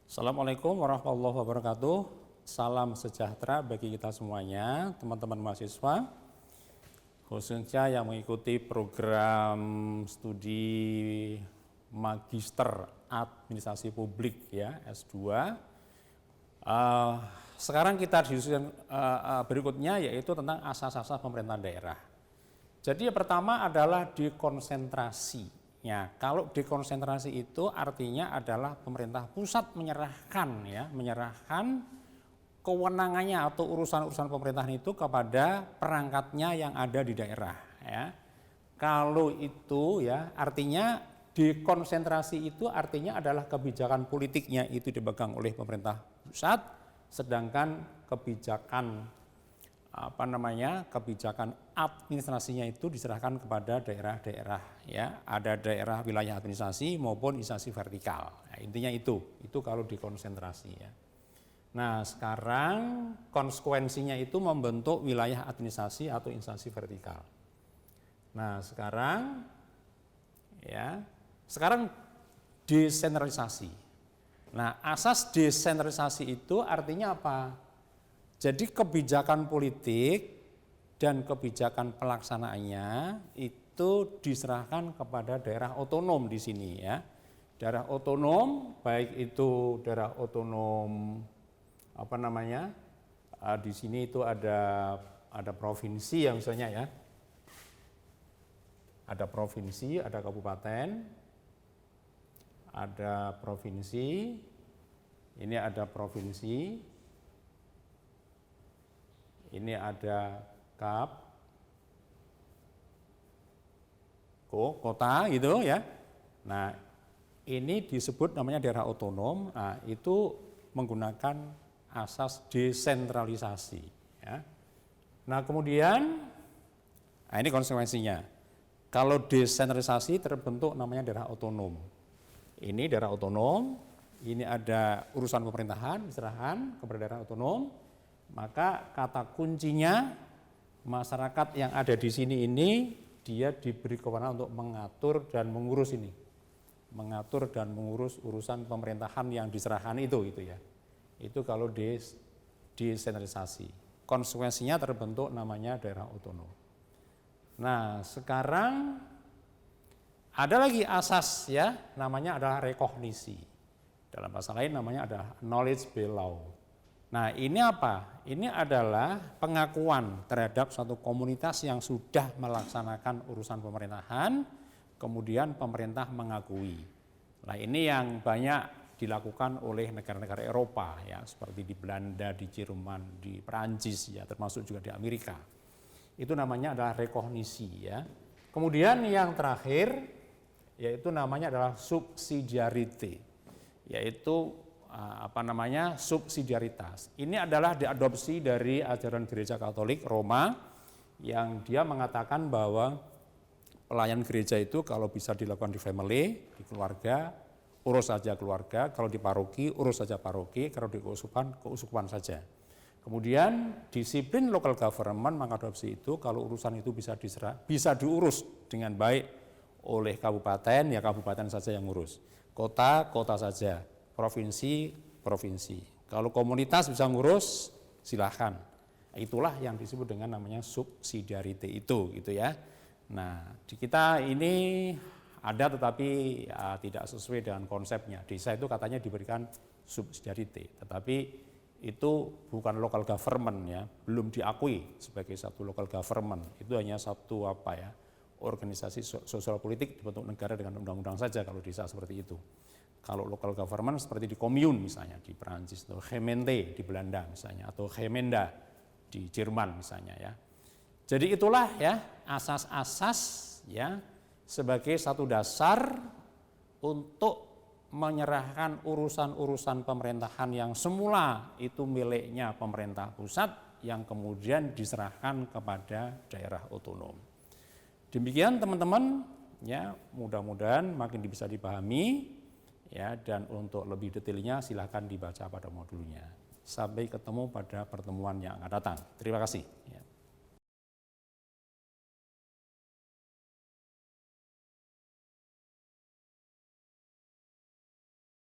Assalamualaikum warahmatullahi wabarakatuh. Salam sejahtera bagi kita semuanya, teman-teman mahasiswa, khususnya yang mengikuti program studi Magister Administrasi Publik ya S2. Sekarang kita diskusikan berikutnya yaitu tentang asas-asas pemerintahan daerah. Jadi yang pertama adalah dekonsentrasi. Ya, kalau dekonsentrasi itu artinya adalah pemerintah pusat menyerahkan kewenangannya atau urusan-urusan pemerintahan itu kepada perangkatnya yang ada di daerah. Ya. Kalau itu ya artinya dekonsentrasi itu artinya adalah kebijakan politiknya itu dipegang oleh pemerintah pusat, sedangkan kebijakan kebijakan administrasinya itu diserahkan kepada daerah-daerah ya, ada daerah wilayah administrasi maupun instansi vertikal. Nah, intinya itu kalau dekonsentrasi ya. Nah, sekarang konsekuensinya itu membentuk wilayah administrasi atau instansi vertikal. Nah, sekarang desentralisasi. Nah, asas desentralisasi itu artinya apa? Jadi kebijakan politik dan kebijakan pelaksanaannya itu diserahkan kepada daerah otonom di sini ya. Daerah otonom baik itu daerah otonom di sini itu ada provinsi ya misalnya ya. Ada provinsi, ada kabupaten, ada provinsi, ini ada provinsi, ini ada kota gitu ya. Nah, ini disebut namanya daerah otonom. Nah, itu menggunakan asas desentralisasi ya. Nah, kemudian ini konsekuensinya. Kalau desentralisasi terbentuk namanya daerah otonom. Ini daerah otonom, ini ada urusan pemerintahan diserahkan kepada daerah otonom. Maka kata kuncinya masyarakat yang ada di sini ini dia diberi kewenangan untuk mengatur dan mengurus ini, mengatur dan mengurus urusan pemerintahan yang diserahkan itu ya. Itu kalau desentralisasi. Konsekuensinya terbentuk namanya daerah otonom. Nah, sekarang ada lagi asas ya, namanya adalah rekognisi. Dalam bahasa lain namanya adalah knowledge based law. Nah, ini apa? Ini adalah pengakuan terhadap suatu komunitas yang sudah melaksanakan urusan pemerintahan, kemudian pemerintah mengakui. Nah, ini yang banyak dilakukan oleh negara-negara Eropa ya, seperti di Belanda, di Jerman, di Perancis ya, termasuk juga di Amerika. Itu namanya adalah rekognisi ya. Kemudian yang terakhir yaitu namanya adalah subsidiarity, yaitu subsidiaritas. Ini adalah diadopsi dari ajaran Gereja Katolik Roma yang dia mengatakan bahwa pelayanan gereja itu kalau bisa dilakukan di family, di keluarga, urus saja keluarga, kalau di paroki, urus saja paroki, kalau di keuskupan saja. Kemudian disiplin local government mengadopsi itu kalau urusan itu bisa diurus dengan baik oleh kabupaten, ya kabupaten saja yang ngurus. Kota saja. Provinsi. Kalau komunitas bisa ngurus, silahkan. Itulah yang disebut dengan namanya subsidiarity itu, gitu ya. Nah, di kita ini ada tetapi ya, tidak sesuai dengan konsepnya. Desa itu katanya diberikan subsidiarity, tetapi itu bukan local government ya, belum diakui sebagai satu local government. Itu hanya satu organisasi sosial politik dibentuk negara dengan undang-undang saja kalau desa seperti itu. Kalau local government seperti di Commune misalnya di Perancis, atau Gemeente di Belanda misalnya, atau Gemenda di Jerman misalnya ya. Jadi itulah ya asas-asas ya sebagai satu dasar untuk menyerahkan urusan-urusan pemerintahan yang semula itu miliknya pemerintah pusat yang kemudian diserahkan kepada daerah otonom. Demikian teman-teman ya, mudah-mudahan makin bisa dipahami. Ya, dan untuk lebih detailnya silahkan dibaca pada modulnya. Sampai ketemu pada pertemuan yang akan datang. Terima kasih. Ya.